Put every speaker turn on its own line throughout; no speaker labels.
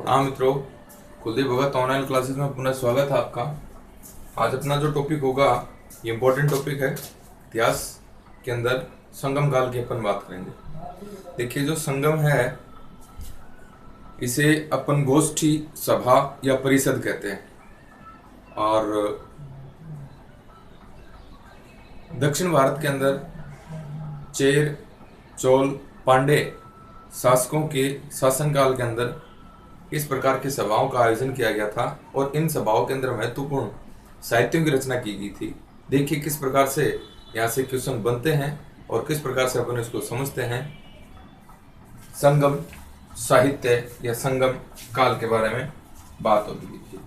हाँ मित्रों, कुलदीप भगत online classes में पुनः स्वागत है आपका। आज अपना जो टॉपिक होगा ये इम्पोर्टेंट टॉपिक है। इतिहास के अंदर संगम काल की अपन बात करेंगे। देखिए, जो संगम है इसे अपन गोष्ठी, सभा या परिषद कहते हैं। और दक्षिण भारत के अंदर चेर, चोल, पांडे शासकों के शासनकाल के अंदर इस प्रकार की सभाओं का आयोजन किया गया था और इन सभाओं के अंदर महत्वपूर्ण साहित्यों की रचना की गई थी। देखिए किस प्रकार से यहाँ से क्वेश्चन बनते हैं और किस प्रकार से अपन इसको समझते हैं। संगम साहित्य या संगम काल के बारे में बात होगी। देखिए,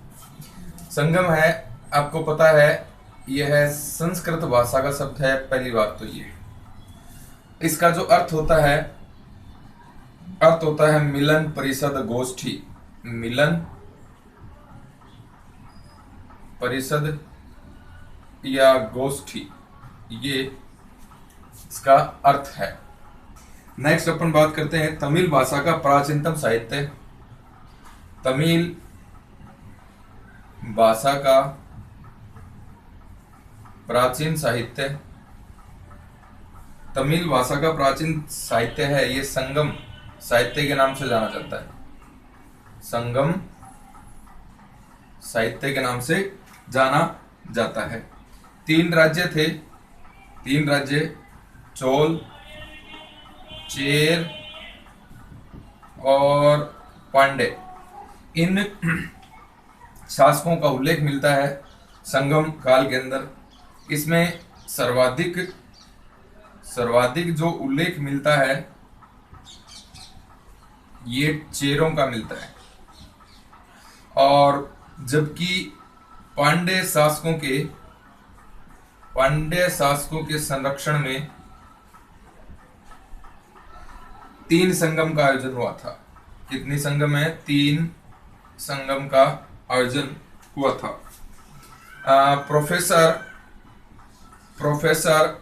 संगम है, आपको पता है, यह है संस्कृत भाषा का शब्द है। पहली बात तो ये, इसका जो अर्थ होता है मिलन, परिषद, गोष्ठी। मिलन, परिषद या गोष्ठी, ये इसका अर्थ है। नेक्स्ट अपन बात करते हैं तमिल भाषा का प्राचीनतम साहित्य। तमिल भाषा का प्राचीन साहित्य, तमिल भाषा का प्राचीन साहित्य है ये संगम साहित्य के नाम से जाना जाता है। संगम साहित्य के नाम से जाना जाता है। तीन राज्य थे, तीन राज्य, चोल, चेर और पांडे। इन शासकों का उल्लेख मिलता है संगम काल के अंदर। इसमें सर्वाधिक जो उल्लेख मिलता है ये चेरों का मिलता है। और जबकि पांड्य शासकों के संरक्षण में 3 संगम का आयोजन हुआ था। कितनी संगम है? 3 संगम का आयोजन हुआ था। प्रोफेसर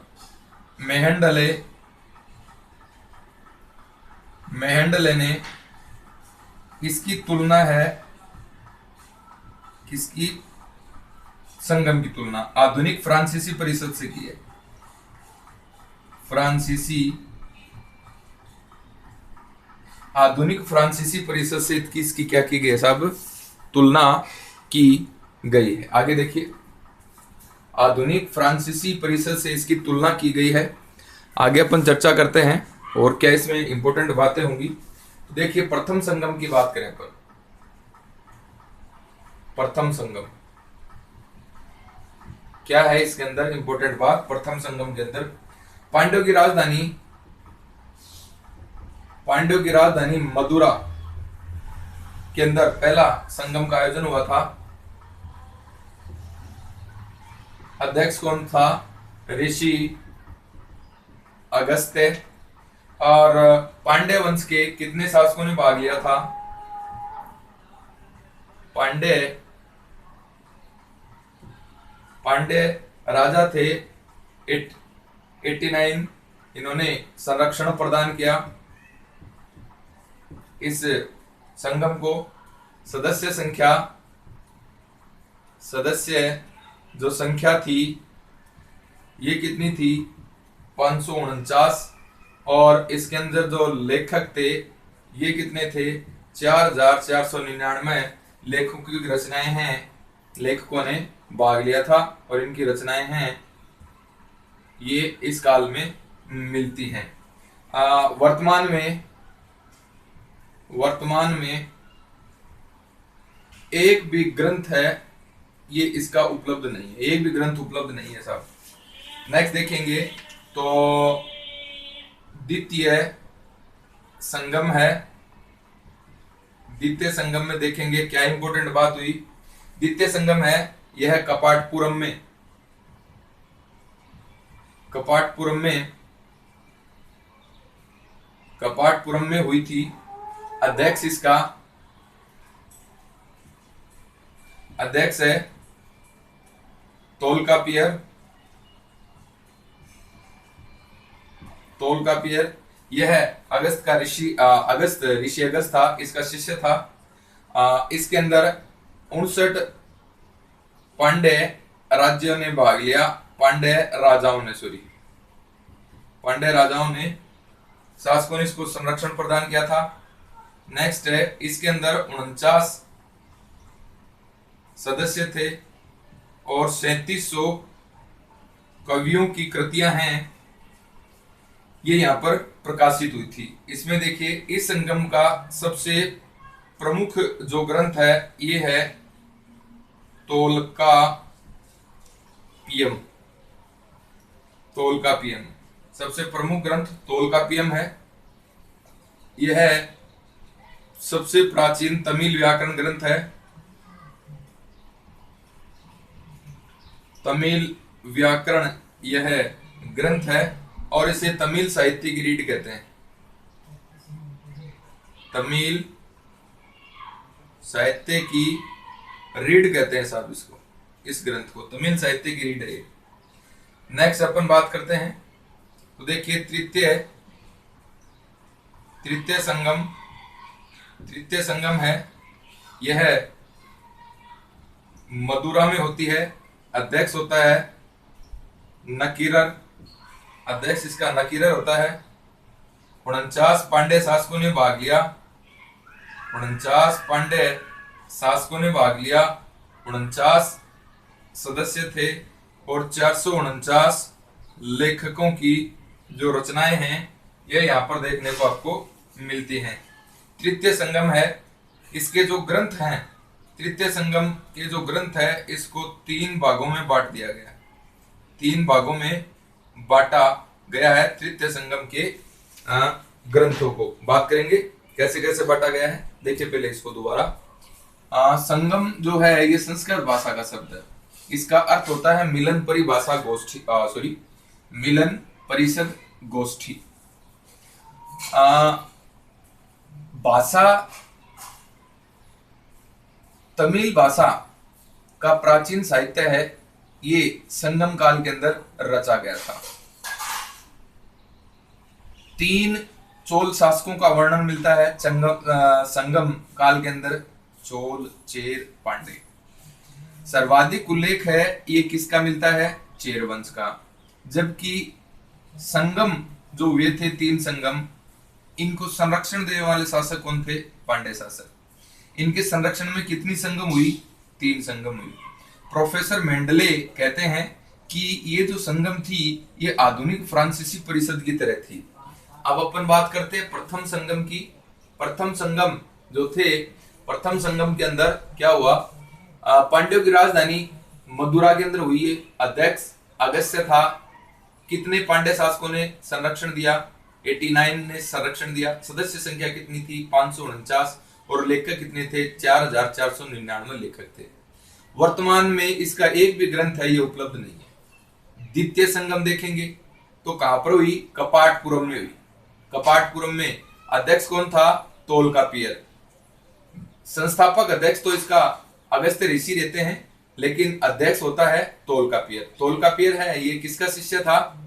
मेहेंडले ने इसकी तुलना है, किसकी? संगम की तुलना आधुनिक फ्रांसीसी परिषद से की है। आधुनिक फ्रांसीसी परिषद से इसकी क्या की गई है साहब? तुलना की गई है। आगे देखिए, आधुनिक फ्रांसीसी परिषद से इसकी तुलना की गई है। आगे अपन चर्चा करते हैं और क्या इसमें इंपॉर्टेंट बातें होंगी। देखिए, प्रथम संगम की बात करें पर, प्रथम संगम क्या है इसके अंदर इंपॉर्टेंट बात। प्रथम संगम के अंदर पांड्यों की राजधानी मदुरा के अंदर पहला संगम का आयोजन हुआ था। अध्यक्ष कौन था? ऋषि अगस्त्य। और पांड्य वंश के कितने शासकों ने भाग लिया था? पांड्य राजा थे 89। इन्होंने संरक्षण प्रदान किया इस संगम को। सदस्य जो संख्या थी ये कितनी थी? 549। और इसके अंदर जो लेखक थे ये कितने थे? 4499 लेखकों की रचनाएं हैं, लेखकों ने भाग लिया था और इनकी रचनाएं हैं ये इस काल में मिलती हैं। वर्तमान में एक भी ग्रंथ है ये इसका उपलब्ध नहीं है, एक भी ग्रंथ उपलब्ध नहीं है साहब। नेक्स्ट देखेंगे तो द्वितीय संगम है। द्वितीय संगम में देखेंगे क्या इंपॉर्टेंट बात हुई। द्वितीय संगम है यह कपाटपुरम में हुई थी। अध्यक्ष है तोलकापियर। यह अगस्त ऋषि अगस्त था, इसका शिष्य था। इसके अंदर 59 पांड्य राज्यों ने भाग लिया, पांड्य राजाओं ने शासकों ने इसको संरक्षण प्रदान किया था। नेक्स्ट है, इसके अंदर 49 सदस्य थे और 3700 कवियों की कृतियां हैं, ये यहाँ पर प्रकाशित हुई थी। इसमें देखिए, इस संगम का सबसे प्रमुख जो ग्रंथ है ये है तोलकापियम। सबसे प्रमुख ग्रंथ तोलकापियम है। यह है सबसे प्राचीन तमिल व्याकरण ग्रंथ है। तमिल व्याकरण यह ग्रंथ है और इसे तमिल साहित्य की रीढ़ कहते हैं। तमिल साहित्य की रीढ़ कहते हैं साहब इसको, इस ग्रंथ को तमिल साहित्य की रीढ़ है। नेक्स्ट अपन बात करते हैं, तो देखिए तृतीय संगम है। यह मदुरा में होती है। अध्यक्ष होता है नकीरर, अध्यक्ष इसका नकीरर होता है। 49 पांड्य शासकों ने भाग लिया, 49 पांड्य शासकों ने भाग लिया, 49 सदस्य थे और 449 लेखकों की जो रचनाएं हैं ये यहाँ पर देखने को आपको मिलती हैं। तृतीय संगम है, इसके जो ग्रंथ हैं, तृतीय संगम के जो ग्रंथ है इसको 3 भागों में बांट दिया गया है। 3 भागों में बांटा गया है तृतीय संगम के ग्रंथों को। बात करेंगे कैसे कैसे बांटा गया है। देखिए पहले इसको दोबारा। संगम जो है ये संस्कृत भाषा का शब्द है। इसका अर्थ होता है मिलन परिभाषा गोष्ठी, मिलन परिषद गोष्ठी। भाषा, तमिल भाषा का प्राचीन साहित्य है, ये संगम काल के अंदर रचा गया था। 3 चोल शासकों का वर्णन मिलता है संगम काल के अंदर, चोल, चेर, पांडे। सर्वाधिक उल्लेख है ये किसका मिलता है, चेर वंश का। जबकि संगम जो हुए थे 3 संगम, इनको संरक्षण देने वाले शासक कौन थे, पांडे शासक। इनके संरक्षण में कितनी संगम हुई, 3 संगम हुई। प्रोफेसर मेंडले कहते हैं कि ये जो संगम थी ये आधुनिक फ्रांसीसी परिषद की तरह थी। अब अपन बात करते हैं प्रथम संगम की। प्रथम संगम जो थे, प्रथम संगम के अंदर क्या हुआ, पांड्यों की राजधानी मदुरा के अंदर हुई है। अध्यक्ष अगस्त्य था। कितने पांड्य शासकों ने संरक्षण दिया, 89 ने संरक्षण दिया। सदस्य संख्या कितनी थी, 549 और लेखक कितने थे, 4499 लेखक थे। वर्तमान में इसका एक भी ग्रंथ है ये उपलब्ध नहीं है। द्वितीय संगम देखेंगे तो कहां पर हुई, कपाटपुरम में हुई। कपाटपुरम में अध्यक्ष कौन था, तोलकापियर। संस्थापक अध्यक्ष तो इसका अगस्त्य ऋषि रहते हैं, लेकिन अध्यक्ष होता है तोलकापियर। तोलकापियर है ये किसका शिष्य था,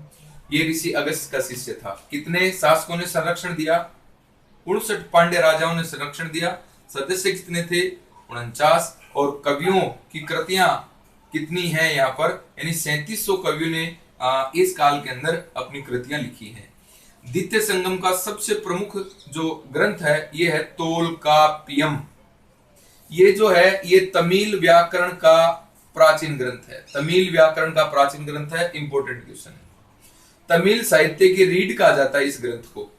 ये ऋषि अगस्त्य का शिष्य था। कितने शासकों ने संरक्षण दिया, 59 पांड्य राजाओं ने संरक्षण दिया। सदस्य कितने थे, 49। और कवियों की कृतियां कितनी हैं यहाँ पर, यानी 3700 कवियों ने इस काल के अंदर अपनी कृतियां लिखी हैं। द्वितीय संगम का सबसे प्रमुख जो ग्रंथ है ये है तोलकापियम। ये जो है ये तमिल व्याकरण का प्राचीन ग्रंथ है। तमिल व्याकरण का प्राचीन ग्रंथ है, इंपोर्टेंट क्वेश्चन है। तमिल साहित्य की रीढ़ कहा जाता है इस ग्रंथ को।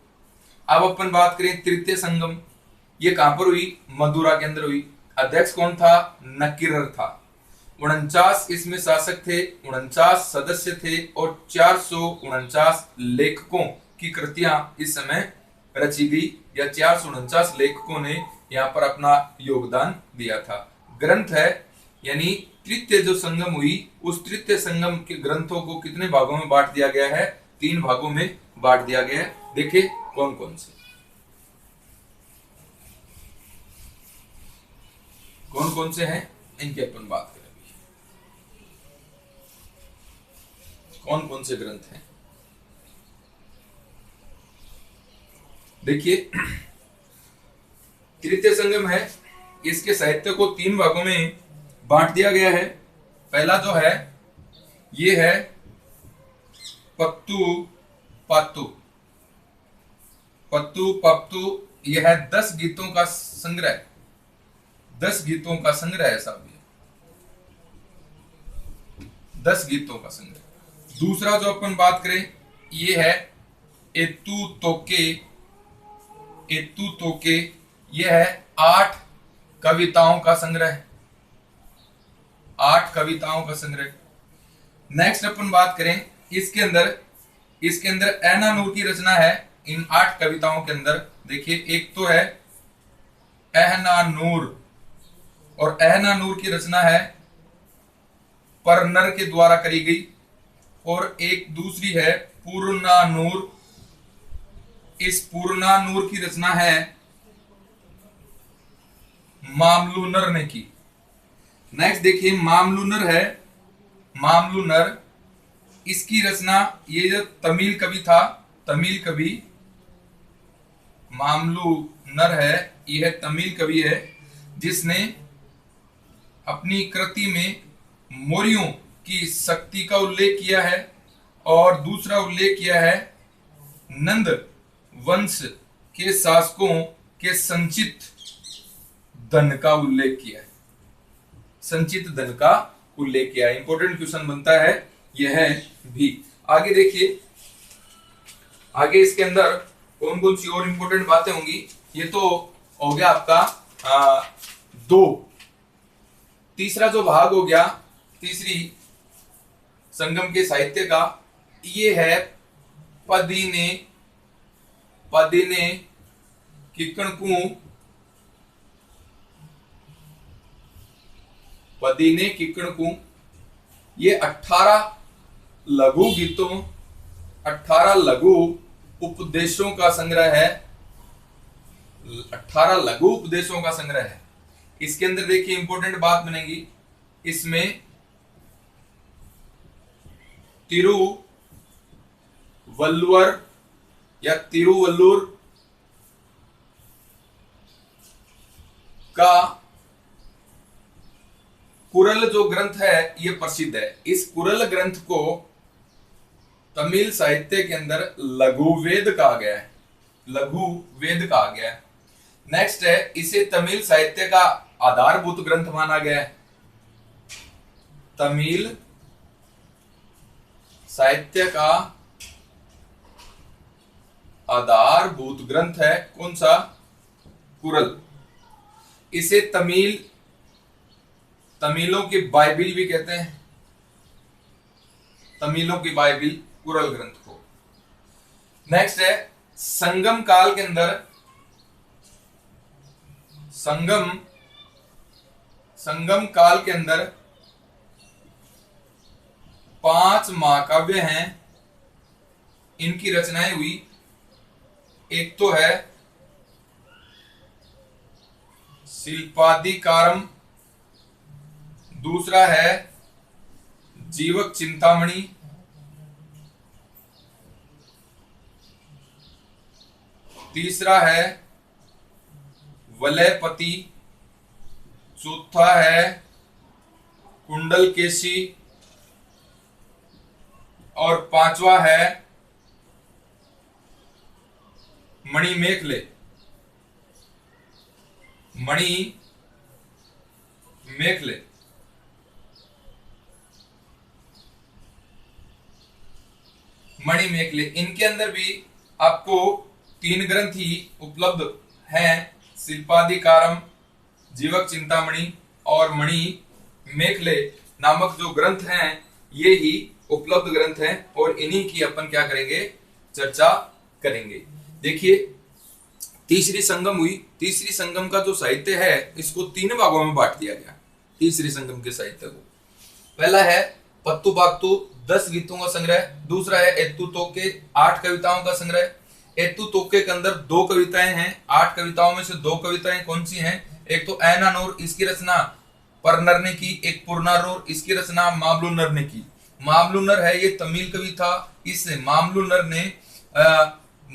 अब अपन बात करें तृतीय संगम, ये कहां पर हुई, मदुरा के अंदर हुई। अध्यक्ष कौन था, नकीरर था। 49 इसमें शासक थे, 49 सदस्य थे और 449 लेखकों की कृतियां इस समय रची गई, या 449 लेखकों ने यहाँ पर अपना योगदान दिया था। ग्रंथ है, यानी तृतीय जो संगम हुई उस तृतीय संगम के ग्रंथों को कितने भागों में बांट दिया गया है, 3 भागों में बांट दिया गया है। देखिए कौन कौन से हैं इनकी अपन बात करेंगे। कौन कौन से ग्रंथ हैं, देखिए तृतीय संगम है, इसके साहित्य को 3 भागों में बांट दिया गया है। पहला जो है ये है पत्तू पातू। पत्तू पातू यह है 10 गीतों का संग्रह, 10 गीतों का संग्रह है साहब, ये 10 गीतों का संग्रह। दूसरा जो अपन बात करें ये है एतू तोके। एतू तोके यह है 8 कविताओं का संग्रह, 8 कविताओं का संग्रह। नेक्स्ट अपन बात करें इसके अंदर एनानूर की रचना है। इन 8 कविताओं के अंदर देखिए, एक तो है एहनानूर, और एहनानूर की रचना है परनर के द्वारा करी गई, और एक दूसरी है पूर्णानूर। इस पूर्णानूर की रचना है मामलूनर ने की। नेक्स्ट देखिए मामलूनर है, मामलूनर इसकी रचना, ये जो तमिल कवि था, तमिल कवि मामलूनर है, यह तमिल कवि है जिसने अपनी कृति में मौर्यों की शक्ति का उल्लेख किया है, और दूसरा उल्लेख किया है नंद वंश के शासकों के संचित धन का उल्लेख किया है, संचित धन का उल्लेख किया है। इंपॉर्टेंट क्वेश्चन बनता है यह भी। आगे देखिए, आगे इसके अंदर कौन कौन सी और इंपॉर्टेंट बातें होंगी। ये तो हो गया आपका 2। तीसरा जो भाग हो गया, तीसरी संगम के साहित्य का, ये है पदीने किकणकू। पदीने किकणकू ये 18 लघु गीतों, 18 लघु उपदेशों का संग्रह है, 18 लघु उपदेशों का संग्रह है। इसके अंदर देखिए इंपॉर्टेंट बात बनेगी, इसमें तिरुवल्लुवर या तिरुवल्लुर का कुरल जो ग्रंथ है ये प्रसिद्ध है। इस कुरल ग्रंथ को तमिल साहित्य के अंदर लघु वेद कहा गया है, लघु वेद कहा गया है। नेक्स्ट है, इसे तमिल साहित्य का आधारभूत ग्रंथ माना गया है। तमिल साहित्य का आधारभूत ग्रंथ है कौन सा? कुरल। इसे तमिलों की बाइबिल भी कहते हैं, तमिलों की बाइबिल कुरल ग्रंथ को। नेक्स्ट है, संगम काल के अंदर संगम काल के अंदर 5 महाकाव्य हैं, इनकी रचनाएं हुई। एक तो है शिल्पादिकारम, दूसरा है जीवक चिंतामणि, तीसरा है वलयपति, चौथा है कुंडलकेशी, और 5वां है मणिमेखले। मणिमेखले इनके अंदर भी आपको 3 ग्रंथ ही उपलब्ध हैं, शिल्पादिकारम, जीवक चिंतामणि और मणिमेखले नामक जो ग्रंथ हैं ये ही उपलब्ध ग्रंथ हैं, और इन्हीं की अपन क्या करेंगे? चर्चा करेंगे। देखिए, तीसरी संगम हुई। तीसरी संगम का जो साहित्य है इसको 3 भागों में बांट दिया गया। तीसरी संगम के साहित्य को, पहला है पत्तू बागतू 10 गीतों का संग्रह, दूसरा है एत्तू तोके 8 कविताओं का संग्रह। एत्तू तोके के अंदर 2 कविताएं हैं, 8 कविताओं में से 2 कविताएं कौन सी हैं? एक तो ऐनानूर, इसकी रचना परनर ने की, एक पुरनानूर, इसकी रचना मामलूनर ने की। मामलूनर है ये तमिल कवि था, इस मामलूनर ने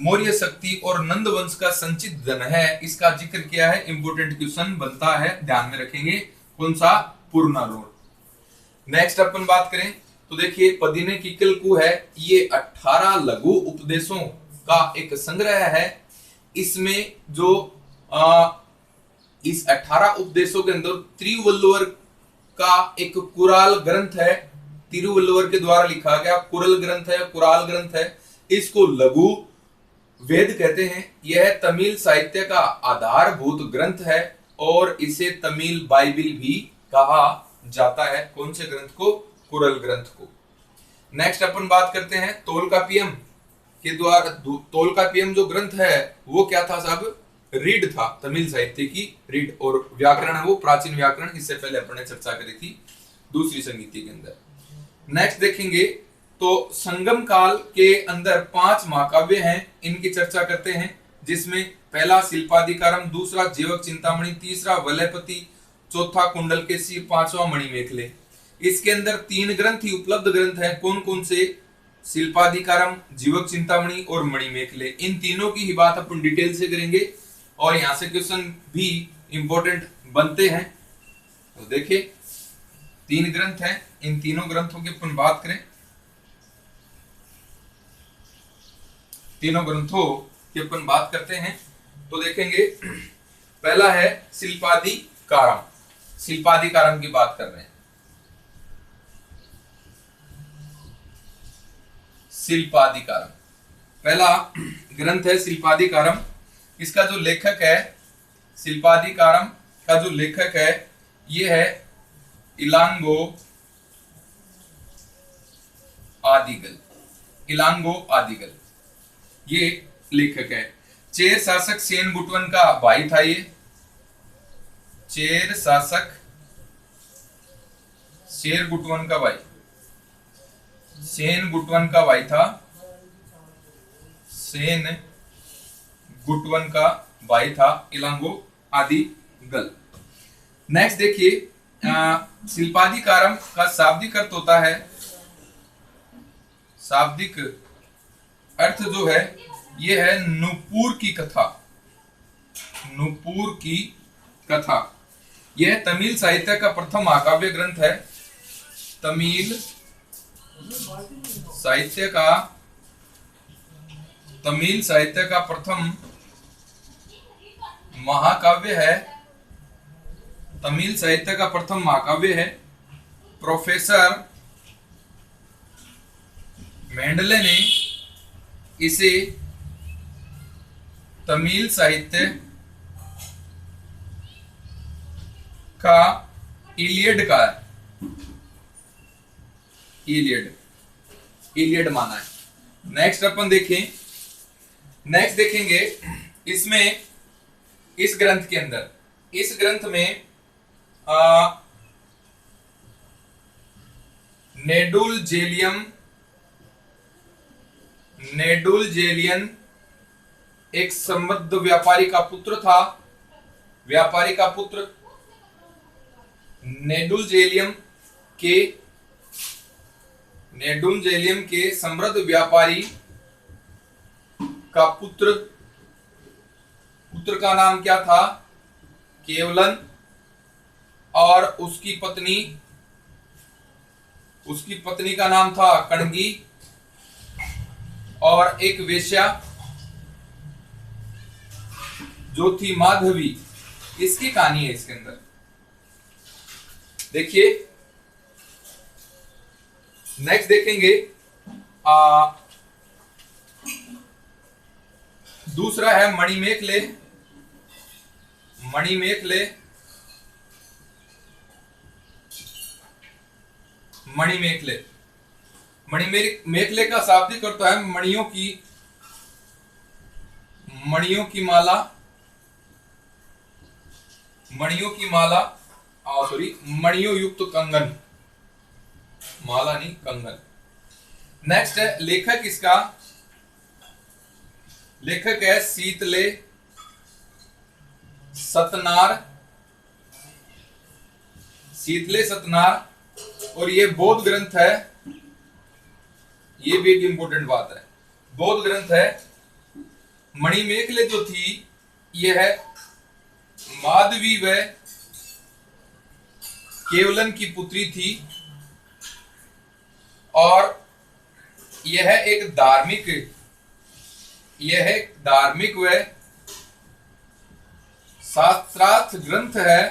मौर्य शक्ति और नंद वंश का संचित धन है, इसका जिक्र किया है। इंपोर्टेंट क्वेश्चन बनता है, ध्यान में रखेंगे। कौन सा? पुरनारोल। नेक्स्ट अपन बात करें तो देखिए पदिने किकलकू है, ये 18 लघु उपदेशों का एक संग्रह है। इसमें जो इस 18 उपदेशों के अंदर तिरुवल्लुवर का एक कुराल ग्रंथ है, तिरुवल्लुवर के द्वारा लिखा गया कुरल ग्रंथ है, कुराल ग्रंथ है। इसको लघु वेद कहते हैं। यह तमिल साहित्य का आधारभूत ग्रंथ है और इसे तमिल बाइबिल भी कहा जाता है। कौन से ग्रंथ को? कुरल ग्रंथ को। नेक्स्ट अपन बात करते हैं तोलकापियम के द्वारा। तोलकापियम जो ग्रंथ है वो क्या था साहब? रीड था, तमिल साहित्य की रीड। और व्याकरण है वो प्राचीन व्याकरण, इससे पहले अपन ने चर्चा करी थी दूसरी संगीति के अंदर। नेक्स्ट देखेंगे तो संगम काल के अंदर 5 महाकाव्य हैं, इनकी चर्चा करते हैं। जिसमें पहला शिल्पाधिकारम, दूसरा जीवक चिंतामणि, तीसरा वलयपति, चौथा कुंडलकेशी, पांचवा मणिमेखले। इसके अंदर 3 ग्रंथ ही उपलब्ध ग्रंथ हैं। कौन कौन से? शिल्पाधिकारम, जीवक चिंतामणि और मणिमेखले। इन तीनों की ही बात अपन डिटेल से करेंगे और यहां से क्वेश्चन भी इंपॉर्टेंट बनते हैं। तो देखिए 3 ग्रंथ हैं, इन तीनों ग्रंथों की अपन बात करें। तीनों ग्रंथों की अपन बात करते हैं तो देखेंगे पहला है शिल्पाधिकारम। शिल्पाधिकारम की बात कर रहे हैं। शिल्पाधिकारम पहला ग्रंथ है शिल्पाधिकारम। इसका जो लेखक है, शिल्पाधिकारम का जो लेखक है ये है इलांगो आदिगल। इलांगो आदिगल ये लेखक है। चेर शासक सेन गुटवन का भाई था ये। चेर शासक शेर गुटवन का भाई, सेन गुटवन का भाई था। सेन गुटवन का भाई था इलांगो आदिगल। नेक्स्ट देखिए शिल्पाधिकारम का शाब्दिक अर्थ होता है, शाब्दिक अर्थ जो है ये है नुपुर की कथा। नुपुर की कथा यह तमिल साहित्य का प्रथम महाकाव्य ग्रंथ है। तमिल साहित्य का प्रथम महाकाव्य है। तमिल साहित्य का प्रथम महाकाव्य है। प्रोफेसर मेंडले ने इसे तमिल साहित्य का इलियड का इलियड माना है। नेक्स्ट अपन देखेंगे इसमें, इस ग्रंथ के अंदर, इस ग्रंथ में नेडुल जेलियन एक समृद्ध व्यापारी का पुत्र था। व्यापारी का पुत्र नेडुल जेलियम के समृद्ध व्यापारी का पुत्र का नाम क्या था? केवलन। और उसकी पत्नी का नाम था कणगी। और एक वेश्या जो थी माधवी। इसकी कहानी है इसके अंदर। देखिए नेक्स्ट देखेंगे दूसरा है मणिमेखले। मणिमेखले का शाब्दिक अर्थ है मणियों की माला। मणियों युक्त कंगन, माला नहीं कंगन। नेक्स्ट है लेखक। इसका लेखक है शीतले सतनार। और ये बौद्ध ग्रंथ है। ये भी एक इंपॉर्टेंट बात है, बौद्ध ग्रंथ है। मणिमेखले जो थी यह माधवी व केवलन की पुत्री थी और यह एक धार्मिक व शास्त्रार्थ ग्रंथ है।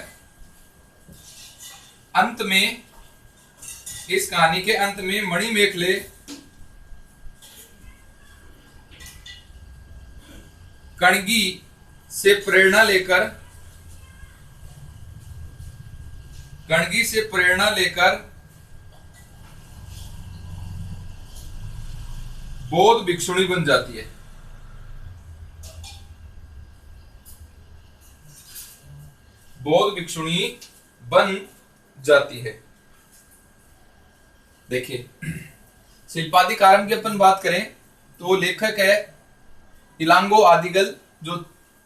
अंत में, इस कहानी के अंत में मणिमेखले कणगी से प्रेरणा लेकर बौद्ध भिक्षुणी बन जाती है। बौद्ध भिक्षुणी बन जाती है। देखिए, शिल्पाधिकारम की अपन बात करें तो लेखक है इलांगो आदिगल, जो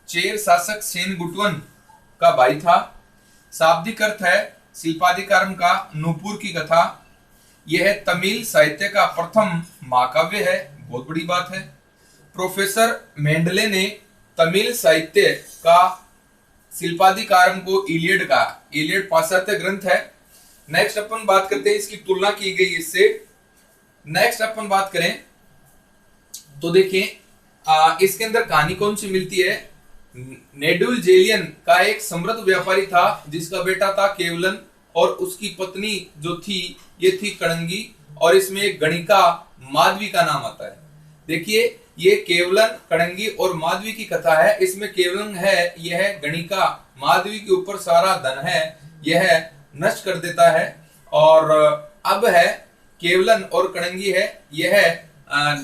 चेर शासक सेनगुटवन का भाई था। शाब्दिक अर्थ है शिल्पाधिकारम का नूपुर की कथा। यह तमिल साहित्य का प्रथम महाकाव्य है, बहुत बड़ी बात है। प्रोफेसर मेंडले ने तमिल साहित्य का शिल्पाधिकारम को इलियड कहा। इलियड पाश्चात्य ग्रंथ है। नेक्स्ट अपन बात करते हैं, इसकी तुलना की गई इससे। नेक्स्ट अपन बात करें तो देखिए, इसके अंदर कहानी कौन सी मिलती है। नेडुल जेलियन का एक समृद्ध व्यापारी था जिसका बेटा था केवलन, और उसकी पत्नी जो थी ये थी कणंगी, और इसमें एक गणिका माधवी का नाम आता है। देखिए, ये केवलन, कणंगी और माधवी की कथा है। इसमें केवलन है, यह गणिका माधवी के ऊपर सारा धन है यह नष्ट कर देता है। और अब है केवलन और कणंगी है, यह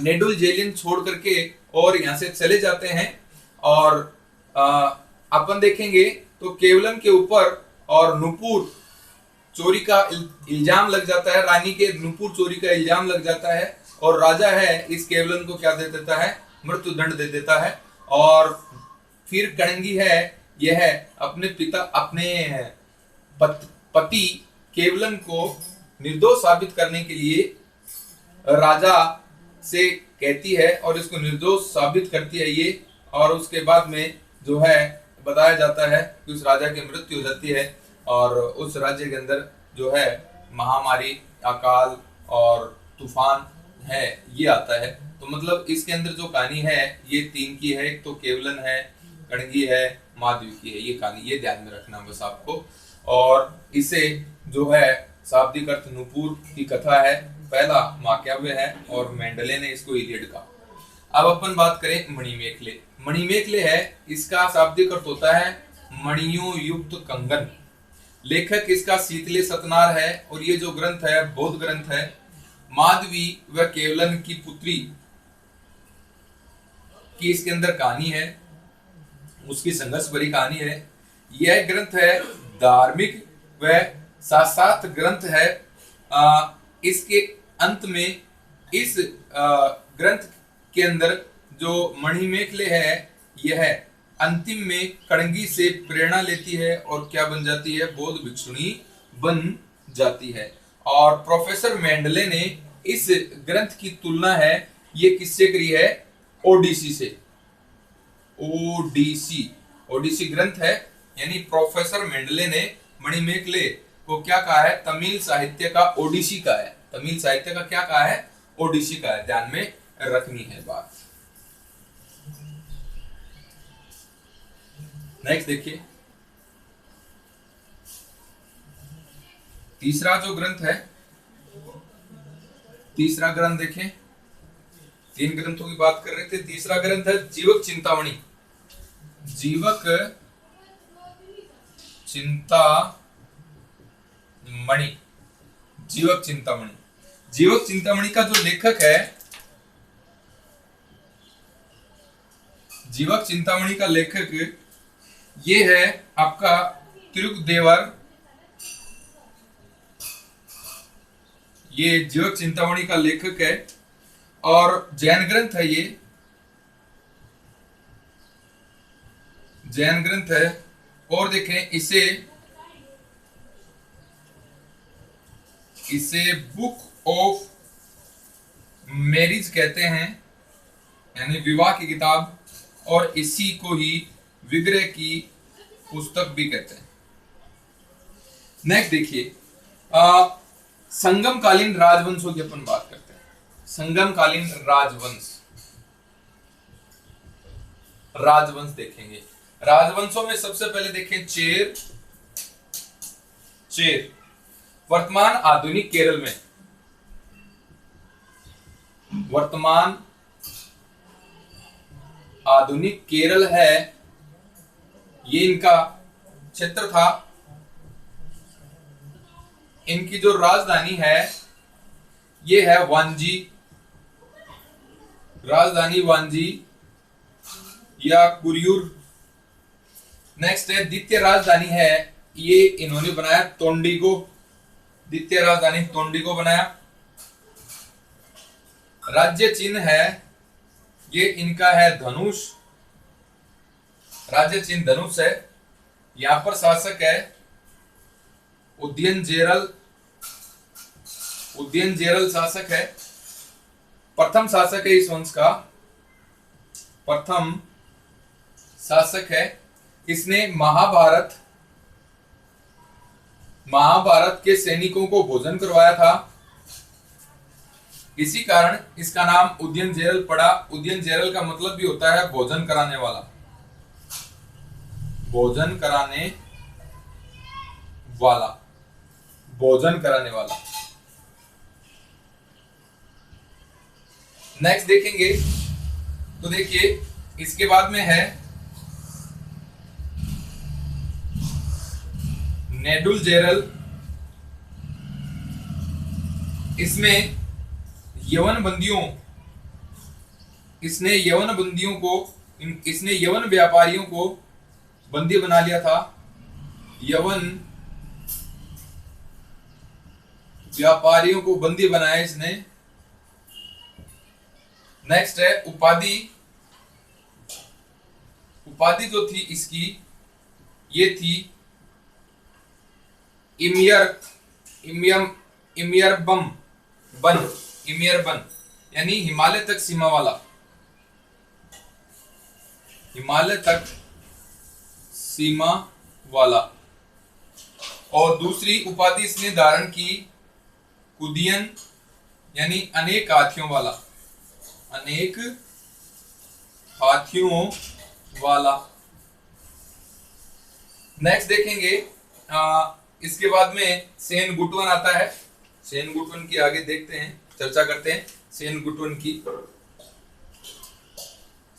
नेडुल जेलियन छोड़ करके और यहां से चले जाते हैं। और अपन देखेंगे तो केवलन के ऊपर और नुपुर चोरी का इल्जाम लग जाता है। रानी के नुपुर चोरी का इल्जाम लग जाता है और राजा है इस केवलन को क्या दे देता है, मृत्यु दंड दे देता है। और फिर कणंगी है, यह अपने पति केवलन को निर्दोष साबित करने के लिए राजा से कहती है और इसको निर्दोष साबित करती है ये। और उसके बाद में जो है बताया जाता है कि उस राजा की मृत्यु हो जाती है और उस राज्य के अंदर जो है महामारी, अकाल और तूफान है ये आता है। तो मतलब इसके अंदर जो कहानी है ये तीन की है, एक तो केवलन है, कणगी है, माधवी की है। ये कहानी, ये ध्यान में रखना बस आपको। और इसे जो है शाब्दिक अर्थ नुपुर की कथा है, पहला महाकाव्य है, और मेंडले ने इसको इलियड कहा। अब अपन बात करें मणिमेखले। मणिमेखले है, इसका शाब्दिक अर्थ होता है मणियों युक्त कंगन। लेखक इसका शीतले सतनार है और ये जो ग्रंथ है बौद्ध ग्रंथ है। माधवी व केवलन की पुत्री की इसके अंदर कहानी है, उसकी संघर्ष भरी कहानी है। यह ग्रंथ है धार्मिक व शास्त्रार्थ ग्रंथ है। इसके अंत में इस ग्रंथ के अंदर जो मणिमेखले है यह अंतिम में कणगी से प्रेरणा लेती है और क्या बन जाती है, बौद्ध भिक्षुणी बन जाती है। और प्रोफेसर मेंडले ने इस ग्रंथ की तुलना है ये किससे करी है, ओडिसी से। ओडिसी ग्रंथ है, यानी प्रोफेसर मेंडले ने मणिमेखले को क्या कहा है, तमिल साहित्य का ओडिसी का है। तमिल साहित्य का क्या कहा है, ओडिसी का है। ध्यान में रखनी है बात। नेक्स्ट देखिए, तीसरा जो ग्रंथ है, तीसरा ग्रंथ देखें, तीन ग्रंथों की बात कर रहे थे। तीसरा ग्रंथ है जीवक चिंतामणि। जीवक चिंतामणि, जीवक चिंतामणि। जीवक चिंतामणि का जो लेखक है, जीवक चिंतामणि का लेखक ये है आपका तिरुकदेवर। ये जीवक चिंतामणि का लेखक है और जैन ग्रंथ है। ये जैन ग्रंथ है। और देखें इसे बुक ऑफ मैरिज कहते हैं, यानी विवाह की किताब। और इसी को ही विग्रह की पुस्तक भी कहते हैं। नेक्स्ट देखिए, संगमकालीन राजवंशों की अपन बात करते हैं। संगमकालीन राजवंश देखेंगे। राजवंशों में सबसे पहले देखें चेर। वर्तमान आधुनिक केरल में, वर्तमान आधुनिक केरल है, ये इनका क्षेत्र था। इनकी जो राजधानी है ये है वांजी, राजधानी वांजी या कुरियूर। नेक्स्ट है द्वितीय राजधानी है, ये इन्होंने बनाया तोंडीगो, द्वितीय राजधानी तोंडीगो बनाया। राज्य चिन्ह है, ये इनका है धनुष, राज्य चिन्ह धनुष है। यहां पर शासक है उदयनजेरल शासक है, प्रथम शासक है इस वंश का, प्रथम शासक है। इसने महाभारत के सैनिकों को भोजन करवाया था, इसी कारण इसका नाम उदयनजेरल पड़ा। उदयनजेरल का मतलब भी होता है भोजन कराने वाला, भोजन कराने वाला, भोजन कराने वाला। नेक्स्ट देखेंगे तो देखिए इसके बाद में है नेदुलजेरल। इसमें इसने यवन व्यापारियों को बंदी बना लिया था, यवन व्यापारियों को बंदी बनाया इसने। नेक्स्ट है उपाधि जो थी इसकी, ये थी इमियरबन, यानी हिमालय तक सीमा वाला, हिमालय तक सीमा वाला। और दूसरी उपाधि इसने धारण की कुदियन, यानी अनेक हाथियों वाला, अनेक हाथियों वाला। नेक्स्ट देखेंगे इसके बाद में सेन गुटवन आता है। सेन गुटवन की आगे देखते हैं, चर्चा करते हैं सेन गुटवन की।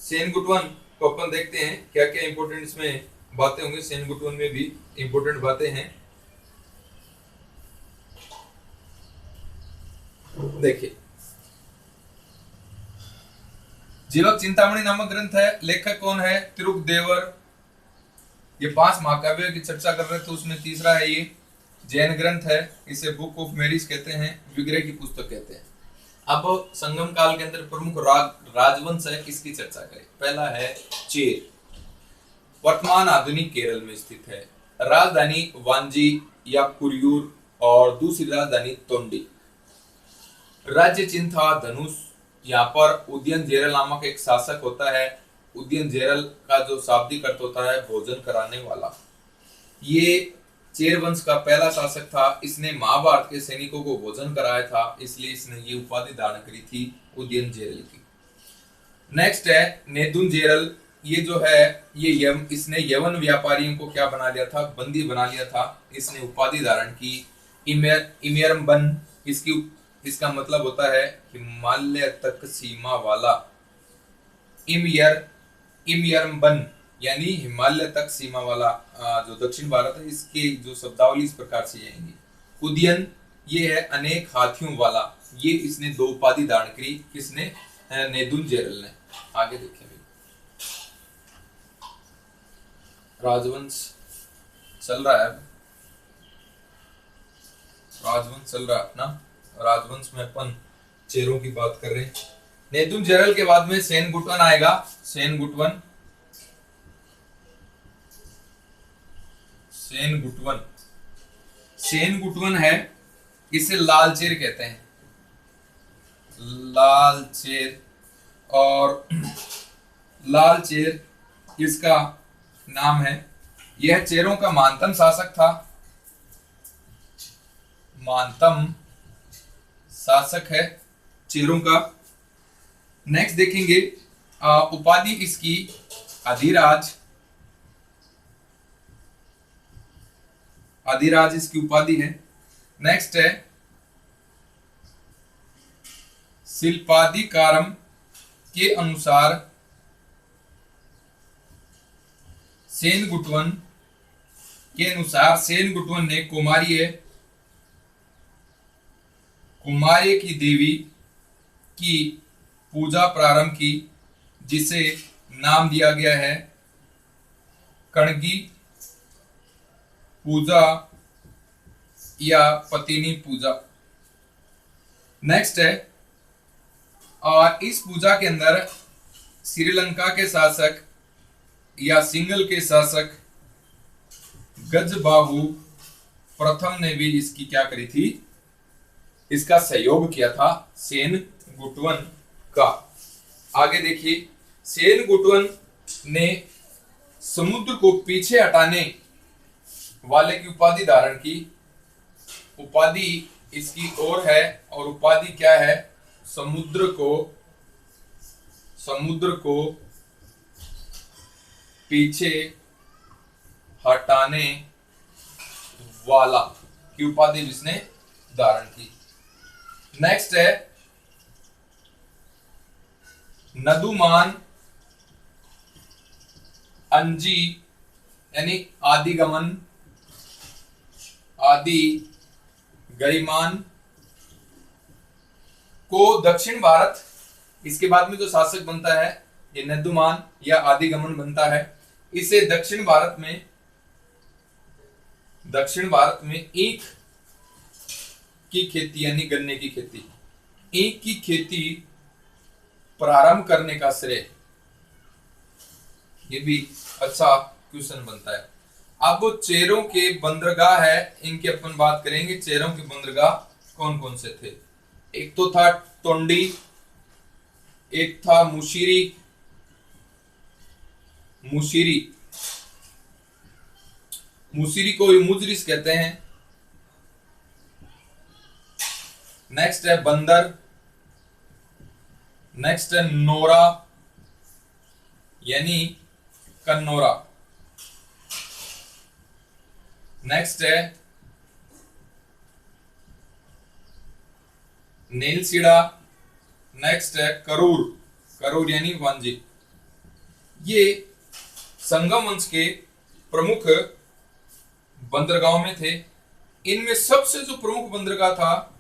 सेन गुटवन को अपन देखते हैं क्या क्या इंपॉर्टेंट इसमें बातें होंगी। सेन गुटवन में भी इंपॉर्टेंट बातें हैं, देखिए। जीवक चिंतामणि नामक ग्रंथ है, लेखक कौन है? तिरुकदेवर। ये 5 महाकाव्यों की चर्चा कर रहे थे, उसमें तीसरा है ये। जैन ग्रंथ है, इसे बुक ऑफ मेरिज कहते हैं, विग्रह की पुस्तक कहते हैं। अब संगम काल के अंदर प्रमुख राजवंश है, इसकी चर्चा करें। पहला है चेर, वर्तमान आधुनिक केरल में स्थित है, राजधानी वांजी या कुरियूर और दूसरी राजधानी तोंडी। राज्य चिन्ह था धनुष। यहाँ पर उदयनजेरल नामक एक शासक होता है। उदयनजेरल का जो शाब्दिक अर्थ होता है भोजन कराने वाला। ये चेर वंश का पहला शासक था। इसने महाभारत के सैनिकों को भोजन कराया था, इसलिए इसने ये उपाधि धारण करी थी उदयनजेरल की। नेक्स्ट है नेदुनजेरल। ये जो है ये इसने यवन व्यापारियों को क्या बना लिया था? बंदी बना लिया था। इसने उपाधि धारण की इमियरबन। इसका मतलब होता है हिमालय तक सीमा वाला। इमियरबन यानी हिमालय तक सीमा वाला। जो दक्षिण भारत है इसके जो शब्दावली इस प्रकार से आएंगी। उदयन ये है अनेक हाथियों वाला। ये इसने 2 उपाधि धारण करी, किसने? नेदुनजेरल ने। आगे देखें, राजवंश चल रहा है, राजवंश चल रहा है अपना। राजवंश में अपन चेरों की बात कर रहे हैं। नेदुनजेरल के बाद में सेन गुटवन आएगा। सेन गुटवन है, इसे लालचेर कहते हैं, लालचेर। और लाल चेर इसका नाम है। यह चेरों का महानतम शासक था, महानतम शासक है चेरों का। नेक्स्ट देखेंगे उपाधि इसकी अधिराज, अधिराज इसकी उपाधि है। नेक्स्ट है शिल्पाधिकारम के अनुसार सेनगुटवन ने कुमार्य की देवी की पूजा प्रारंभ की, जिसे नाम दिया गया है कणगी पूजा या पतिनी पूजा। नेक्स्ट है और इस पूजा के अंदर श्रीलंका के शासक या सिंघल के शासक गजबाहु प्रथम ने भी इसकी क्या करी थी, इसका सहयोग किया था सेनगुटवन का। आगे देखिए, सेनगुटवन ने समुद्र को पीछे हटाने वाले की उपाधि धारण की। उपाधि इसकी और है, और उपाधि क्या है, समुद्र को पीछे हटाने वाला की उपाधि जिसने धारण की। नेक्स्ट है नदुमान अंजी यानी आदिगमन, आदि गरिमान को दक्षिण भारत, इसके बाद में जो शासक बनता है ये नदुमान या आदिगमन बनता है। इसे दक्षिण भारत में ईख की खेती यानी गन्ने की खेती, ईख की खेती प्रारंभ करने का श्रेय, ये भी अच्छा क्वेश्चन बनता है। अब वो चेरों के बंदरगाह है, इनकी अपन बात करेंगे। चेरों के बंदरगाह कौन कौन से थे? एक तो था टोंडी, एक था मुशीरी को मुजरिस कहते हैं। नेक्स्ट है बंदर, नेक्स्ट है नोरा यानी कन्नौरा, नेक्स्ट है नेलसीड़ा, नेक्स्ट है करूर यानी वांजी। ये संगम वंश के प्रमुख बंदरगाहों में थे। इनमें सबसे जो प्रमुख बंदरगाह था,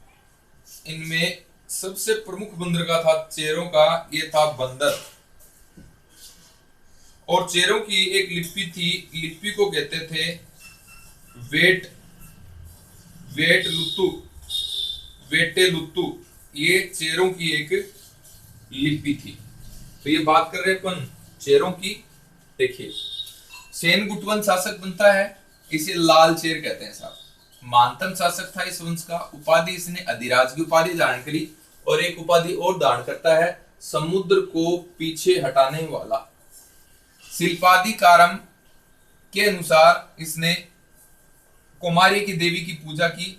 इनमें सबसे प्रमुख बंदरगाह था चेरों का, ये था बंदर। और चेरों की एक लिपि थी, लिपि को कहते थे वेटे लुत्तु, ये चेरों की एक लिपि थी। तो ये बात कर रहे अपन चेरों की। देखिए, सेनगुटवन शासक बनता है, इसे लाल चेर कहते हैं साहब। महानतम शासक था इस वंश का। उपाधि इसने अधिराज की उपाधि धारण करी, और एक उपाधि और धारण करता है समुद्र को पीछे हटाने वाला। शिल्पाधिकारम के अनुसार इसने कुमारी की देवी की पूजा की।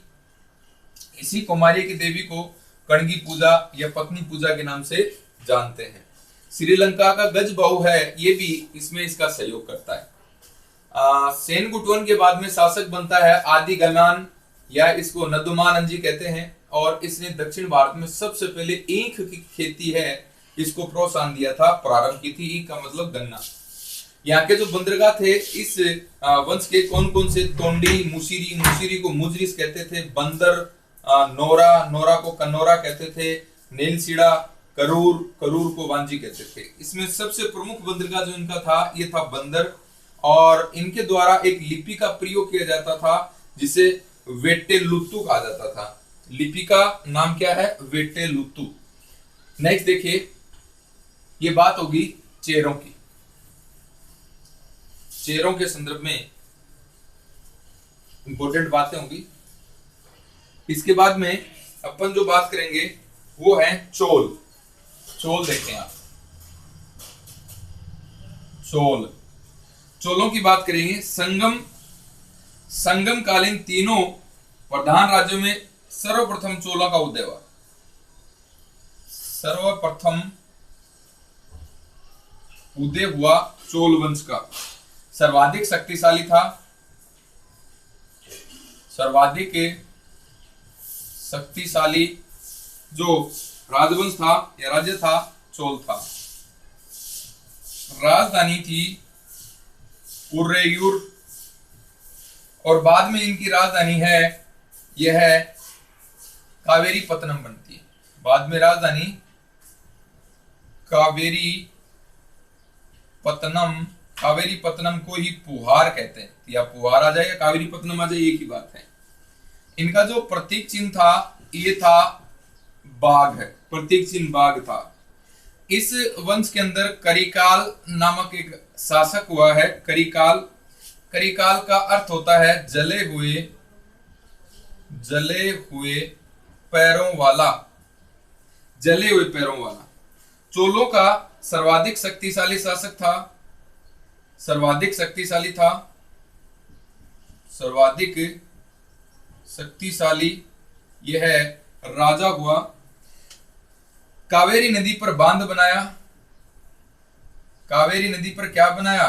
इसी कुमारी की देवी को कणगी पूजा या पत्नी पूजा के नाम से जानते हैं। श्रीलंका का गजबाहु है, ये भी इसमें इसका सहयोग करता है। सेनगुटवन के बाद में शासक बनता है आदिगमान या इसको नदुमान अंजी कहते हैं, और इसने दक्षिण भारत में सबसे पहले ईख की खेती है इसको प्रोत्साहन दिया था, प्रारंभ की थी। ईख का मतलब गन्ना। यहाँ के जो बंदरगाह थे इस वंश के कौन कौन से? तोंडी, मुशीरी को मुजरिस कहते थे, बंदर, नोरा को कन्नौरा कहते थे, नेलसीड़ा, करूर को वांजी कहते थे। इसमें सबसे प्रमुख बंदरगाह जो इनका था ये था बंदर, और इनके द्वारा एक लिपि का प्रयोग किया जाता था जिसे वेट्टेलुत्तु कहा जाता था। लिपि का नाम क्या है? वेट्टेलुत्तु। नेक्स्ट देखिए, ये बात होगी चेरों की। चेरों के संदर्भ में इंपॉर्टेंट बातें होंगी। इसके बाद में अपन जो बात करेंगे वो है चोल। चोल देखें आप, चोल। चोलों की बात करेंगे, संगम कालीन तीनों प्रधान राज्यों में सर्वप्रथम चोलों का उदय हुआ। सर्वप्रथम उदय हुआ चोल वंश का। सर्वाधिक शक्तिशाली था, सर्वाधिक शक्तिशाली जो राजवंश था या राज्य था, चोल था। राजधानी थी उरैयूर, और बाद में इनकी राजधानी है, यह है कावेरी पत्तनम बनती है। बाद में राजधानी कावेरी पत्तनम को ही पुहार कहते हैं, या पुहार आ जाए या कावेरी पत्तनम आ जाए, एक ही बात है। इनका जो प्रतीक चिन्ह था, ये था बाघ, प्रतीक चिन्ह बाघ था। इस वंश के अंदर करिकाल नामक एक शासक हुआ है। करिकाल का अर्थ होता है जले हुए पैरों वाला। जले हुए पैरों वाला। चोलों का सर्वाधिक शक्तिशाली शासक था, सर्वाधिक शक्तिशाली यह राजा हुआ। कावेरी नदी पर बांध बनाया। कावेरी नदी पर क्या बनाया?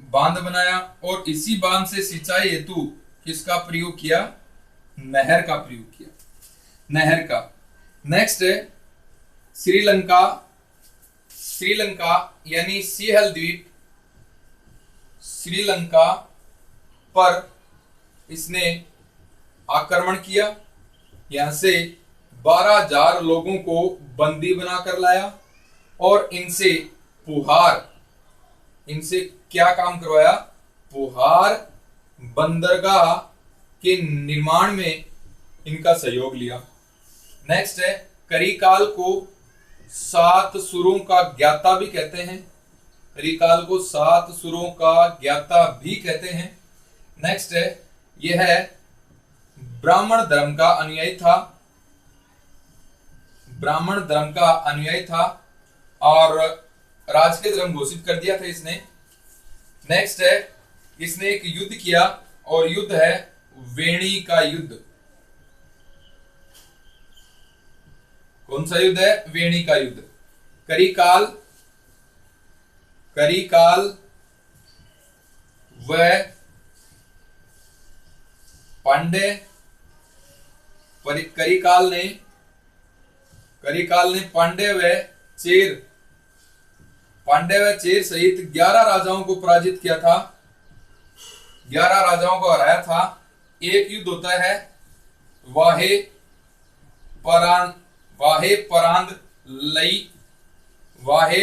बांध बनाया, और इसी बांध से सिंचाई हेतु किसका प्रयोग किया? नहर का प्रयोग किया, नहर का। नेक्स्ट है श्रीलंका यानी सिंहल द्वीप। श्रीलंका पर इसने आक्रमण किया, यहां से 12,000 लोगों को बंदी बनाकर लाया, और इनसे क्या काम करवाया? पुहार बंदरगाह के निर्माण में इनका सहयोग लिया। नेक्स्ट है करिकाल को 7 सुरों का ज्ञाता भी कहते हैं। करिकाल को 7 सुरों का ज्ञाता भी कहते हैं। नेक्स्ट है, यह ब्राह्मण धर्म का अनुयायी था। ब्राह्मण धर्म का अनुयायी था और राजकीय धर्म घोषित कर दिया था इसने। नेक्स्ट है, इसने एक युद्ध किया और युद्ध है वेणी का युद्ध। कौन सा युद्ध है? वेणी का युद्ध। करिकाल व पांडे, करिकाल ने पांडे व चेर सहित 11 राजाओं को पराजित किया था, 11 राजाओं को हराया था। एक युद्ध होता है वाहे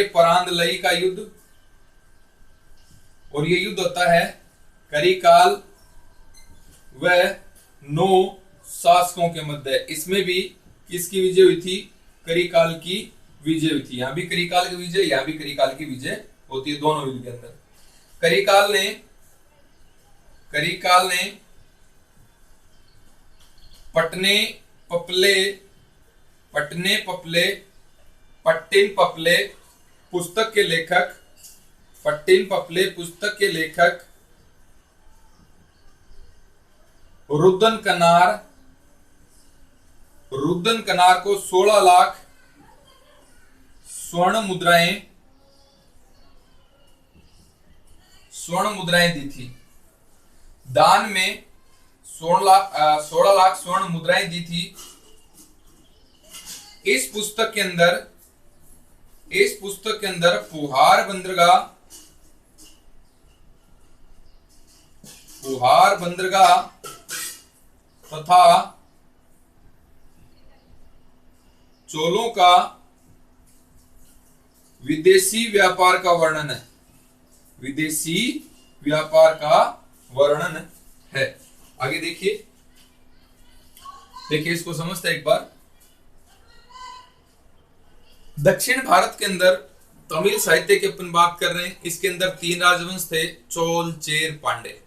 परांद लई का युद्ध, और ये युद्ध होता है करिकाल व 9 शासकों के मध्य। इसमें भी किसकी विजय हुई थी? करिकाल की विजय हुई थी। यहां भी करिकाल की विजय, यहां भी करिकाल की विजय होती है दोनों युद्ध के अंदर। करिकाल ने पट्टिन पपले पुस्तक के लेखक रुदन कनार को 16 लाख स्वर्ण मुद्राएं दी थी। दान में 16 लाख स्वर्ण मुद्राएं दी थी। इस पुस्तक के अंदर पुहार बंदरगाह तथा चोलों का विदेशी व्यापार का वर्णन है। आगे देखिए इसको समझते हैं एक बार। दक्षिण भारत के अंदर तमिल साहित्य की अपन बात कर रहे हैं। इसके अंदर 3 राजवंश थे, चोल, चेर, पांडे।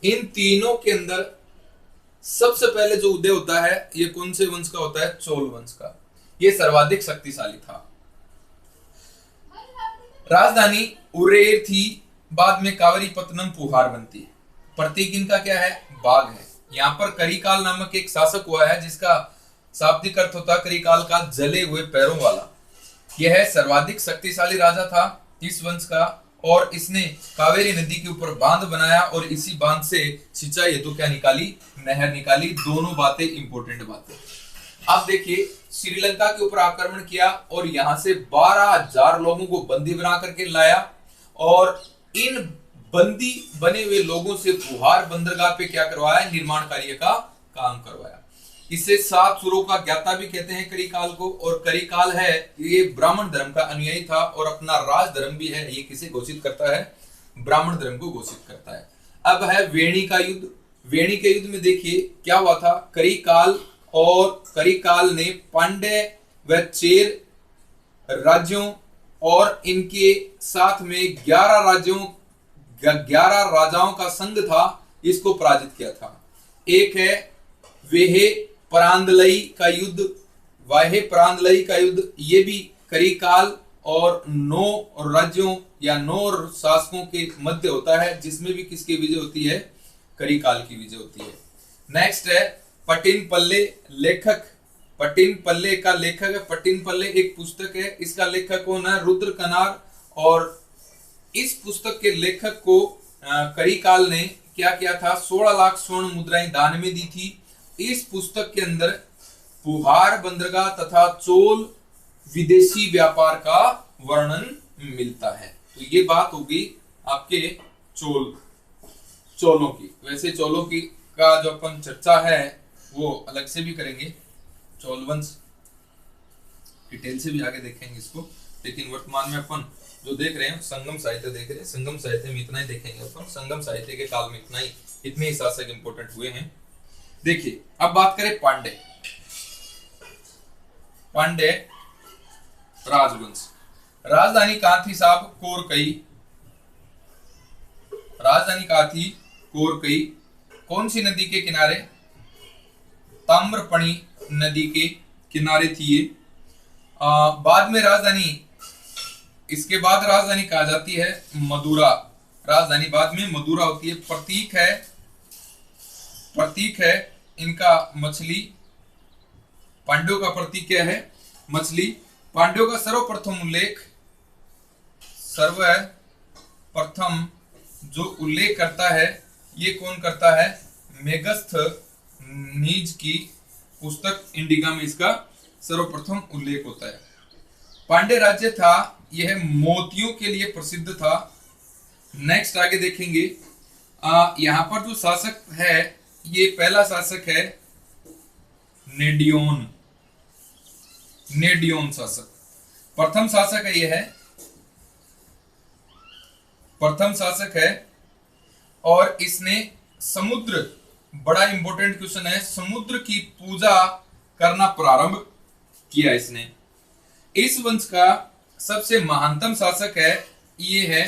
इन तीनों के अंदर सबसे पहले जो उदय होता है, ये कौन से वंश का होता है? चोल वंश का। ये सर्वाधिक शक्तिशाली था। राजधानी उरेर थी, बाद में कावेरीपत्तनम पुहार बनती है। प्रतीक इनका क्या है? बाघ है। यहाँ पर करिकाल नामक एक शासक हुआ है जिसका शाब्दिक अर्थ होता है करिकाल का जले हुए पैरों वाला। यह सर्वाधिक शक्तिशाली राजा था इस वंश का, और इसने कावेरी नदी के ऊपर बांध बनाया और इसी बांध से सिंचाई हेतु क्या निकाली? नहर निकाली। दोनों बातें इंपॉर्टेंट बातें। अब देखिए, श्रीलंका के ऊपर आक्रमण किया और यहां से 12,000 लोगों को बंदी बना करके लाया, और इन बंदी बने हुए लोगों से पुहार बंदरगाह पे क्या करवाया? निर्माण कार्य का काम करवाया। इसे 7 सुरों का ज्ञाता भी कहते हैं करिकाल को, और करिकाल है ये ब्राह्मण धर्म का अनुयायी था और अपना राज धर्म भी है। ये किसे घोषित करता है? ब्राह्मण धर्म को घोषित करता है। अब है वेणी का युद्ध। वेणी के युद्ध में देखिए क्या हुआ था। करिकाल ने पांड्य व चेर राज्यों और इनके साथ में 11 राजाओं का संघ था, इसको पराजित किया था। एक है वेहे परांदलई का युद्ध। वाहे परांदलई का युद्ध ये भी करिकाल और 9 राज्यों या 9 शासकों के मध्य होता है, जिसमें भी किसकी विजय होती है? करिकाल की विजय होती है। नेक्स्ट है पटिन पल्ले। लेखक पटिन पल्ले का लेखक है। पटिन पल्ले एक पुस्तक है, इसका लेखक कौन है? रुद्र कनार। और इस पुस्तक के लेखक को करिकाल ने क्या किया था? 16 लाख स्वर्ण मुद्राएं दान में दी थी। इस पुस्तक के अंदर पुहार बंदरगाह तथा चोल विदेशी व्यापार का वर्णन मिलता है। तो ये बात होगी आपके चोलों की। वैसे चोलों की का जो अपन चर्चा है वो अलग से भी करेंगे, चोल वंश डिटेल से भी आगे देखेंगे इसको, लेकिन वर्तमान में अपन जो देख रहे हैं संगम साहित्य देख रहे हैं। संगम साहित्य में इतना ही देखेंगे अपन। संगम साहित्य के काल में इतने ही शासक इंपोर्टेंट हुए हैं। देखिए अब बात करें पांड्य राजवंश। राजधानी कहां थी साहब? कोरकई। राजधानी कहां थी? कोरकई। कौन सी नदी के किनारे? ताम्रपणी नदी के किनारे थी ये। बाद में राजधानी, इसके बाद राजधानी कहा जाती है मदुरा। राजधानी बाद में मदुरा होती है। प्रतीक है इनका मछली। पांड्यों का प्रतीक क्या है? मछली। पांड्यों का सर्वप्रथम जो उल्लेख करता है ये कौन करता है? मेगस्थनीज की पुस्तक इंडिका में इसका सर्वप्रथम उल्लेख होता है। पांड्य राज्य था, यह मोतियों के लिए प्रसिद्ध था। नेक्स्ट आगे देखेंगे, यहां पर जो शासक है ये पहला शासक है नेडियोन शासक। प्रथम शासक है और इसने समुद्र, बड़ा इंपॉर्टेंट क्वेश्चन है, समुद्र की पूजा करना प्रारंभ किया इसने। इस वंश का सबसे महानतम शासक है ये है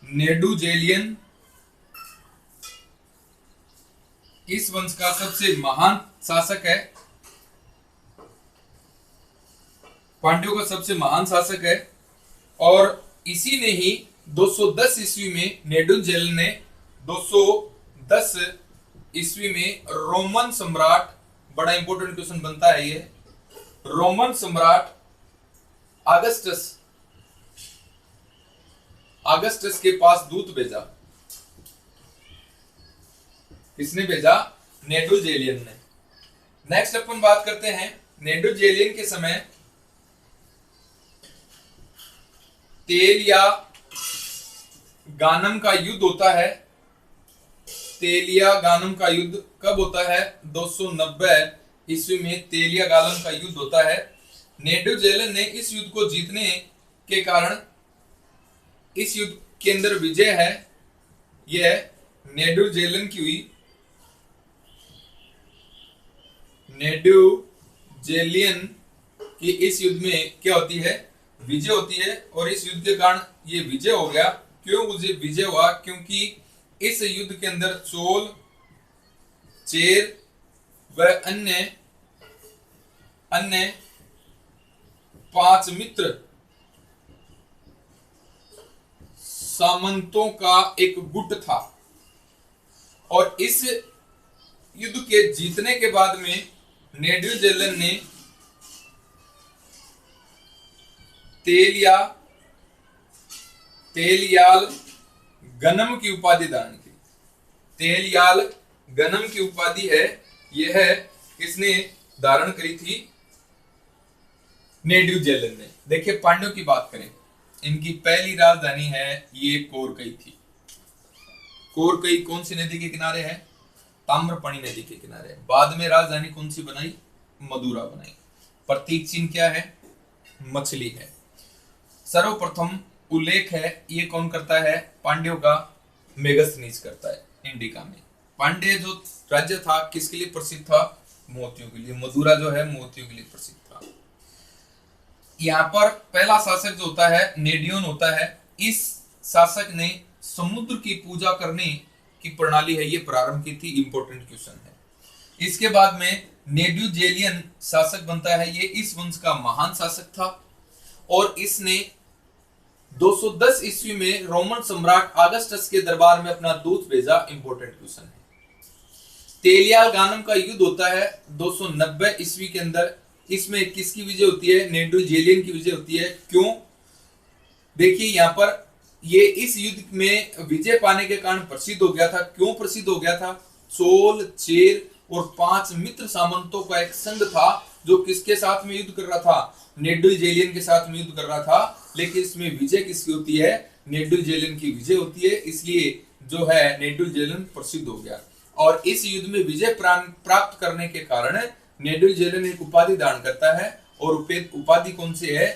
नेडुजेलियन। इस वंश का सबसे महान शासक है, पांड्यों का सबसे महान शासक है। और इसी ने ही 210 ईस्वी में नेडुजेलियन ने 210 ईस्वी में रोमन सम्राट, बड़ा इंपॉर्टेंट क्वेश्चन बनता है ये, रोमन सम्राट अगस्टस के पास दूत भेजा। किसने भेजा? नेडुजेलियन ने। नेक्स्ट अपन बात करते हैं नेडुजेलियन के समय तेल या गानम का युद्ध होता है। तेलिया गानम का युद्ध कब होता है? 290 ईस्वी में तेलिया गानम का युद्ध होता है। नेडुजेलियन ने इस युद्ध को जीतने के कारण इस युद्ध के अंदर विजय है यह नेडुजेलियन की हुई। नेडुजेलियन की इस युद्ध में क्या होती है? विजय होती है। और इस युद्ध के कारण ये विजय हो गया। क्यों विजय हुआ? क्योंकि इस युद्ध के अंदर चोल, चेर व अन्य अन्य 5 मित्र सामंतों का एक गुट था। और इस युद्ध के जीतने के बाद में नेडुजेलन ने तेलियाल गनम की उपाधि धारण की। तेलियाल गनम की उपाधि है, यह किसने धारण करी थी? नेडुजेलन ने। देखिए पांड्यों की बात करें, इनकी पहली राजधानी है ये कोरकई थी। कोरकई कौन सी नदी के किनारे है? ताम्रपणी नदी के किनारे। बाद में राजधानी कौन सी बनाई? मदुरा बनाई। प्रतीक चिन्ह क्या है? मछली है। सर्वप्रथम उल्लेख है ये कौन करता है? पांड्यों का मेगस्थनीज करता है इंडिका में। पांड्य जो राज्य था किसके लिए प्रसिद्ध था? मोतियों के लिए। मदुरा जो है मोतियों के लिए प्रसिद्ध था। यहाँ पर पहला शासक जो होता है नेडियोन होता है। इस शासक ने समुद्र की पूजा करने की प्रणाली है ये प्रारंभ की थी। इंपॉर्टेंट क्वेश्चन है। इसके बाद में नेडुजेलियन शासक बनता है। ये इस वंश का महान शासक था और इसने 210 ईस्वी में रोमन सम्राट ऑगस्टस के दरबार में अपना दूत भेजा। इंपॉर्टेंट क्वेश्चन है। तेलियाल गानम का युद्ध होता है 290 ईस्वी के अंदर। इसमें किसकी विजय होती है? नेडुजेलियन की विजय होती है। क्यों? देखिए यहाँ पर ये इस युद्ध में विजय पाने के कारण प्रसिद्ध हो गया था। क्यों प्रसिद्ध हो गया था? चोल, चेर और 5 मित्र सामंतों का एक संघ था जो किसके साथ में युद्ध कर रहा था? नेडुजेलियन के साथ में युद्ध कर रहा था। लेकिन इसमें विजय किसकी होती है? नेडुजेलियन की विजय होती है। इसलिए जो है नेडुजेलियन प्रसिद्ध हो गया। और इस युद्ध में विजय प्राप्त करने के कारण नेडुजेलियन एक उपाधि धारण करता है और उपाधि कौन सी है?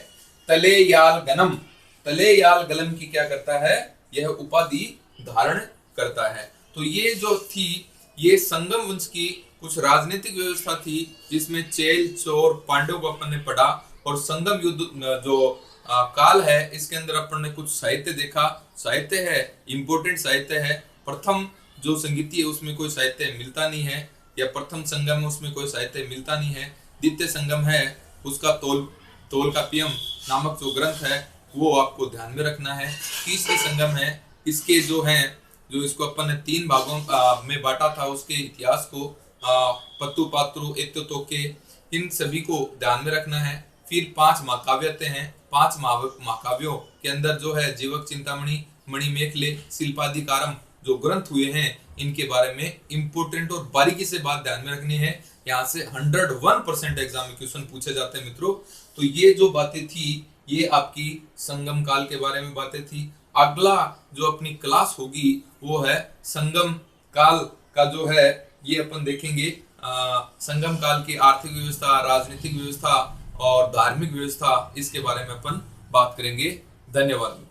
तलेयाल गनम। तलेयाल गनम की क्या करता है? यह उपाधि धारण करता है। तो ये जो थी ये संगम वंश की कुछ राजनीतिक व्यवस्था थी जिसमें चेल, चोर, पांडवों को अपन ने पढ़ा। और संगम युद्ध जो काल है इसके अंदर अपन ने कुछ साहित्य देखा। साहित्य है, इंपोर्टेंट साहित्य है। प्रथम जो संगीति है उसमें कोई साहित्य मिलता नहीं है, या प्रथम संगम है उसमें कोई साहित्य मिलता नहीं है। द्वितीय संगम है उसका तोलकापियम नामक जो ग्रंथ है वो आपको ध्यान में रखना है। तीसरे संगम है, इसके जो है जो इसको अपन ने 3 भागों में बांटा था उसके इतिहास को, पत्तु पात्रु एत्योतोके, इन सभी को ध्यान में रखना है। फिर 5 महाकाव्य आते हैं। 5 महाकाव्यों के अंदर जो है जीवक चिंतामणि, मणिमेखले, शिल्पाधिकारम जो ग्रंथ हुए हैं इनके बारे में इंपोर्टेंट और बारीकी से बात ध्यान में रखनी है। यहाँ से 101% एग्जाम में क्वेश्चन पूछे जाते हैं मित्रों। तो ये जो बातें थी ये आपकी संगम काल के बारे में बातें थी। अगला जो अपनी क्लास होगी वो है संगम काल का जो है ये अपन देखेंगे। संगम काल की आर्थिक व्यवस्था, राजनीतिक व्यवस्था और धार्मिक व्यवस्था, इसके बारे में अपन बात करेंगे। धन्यवाद।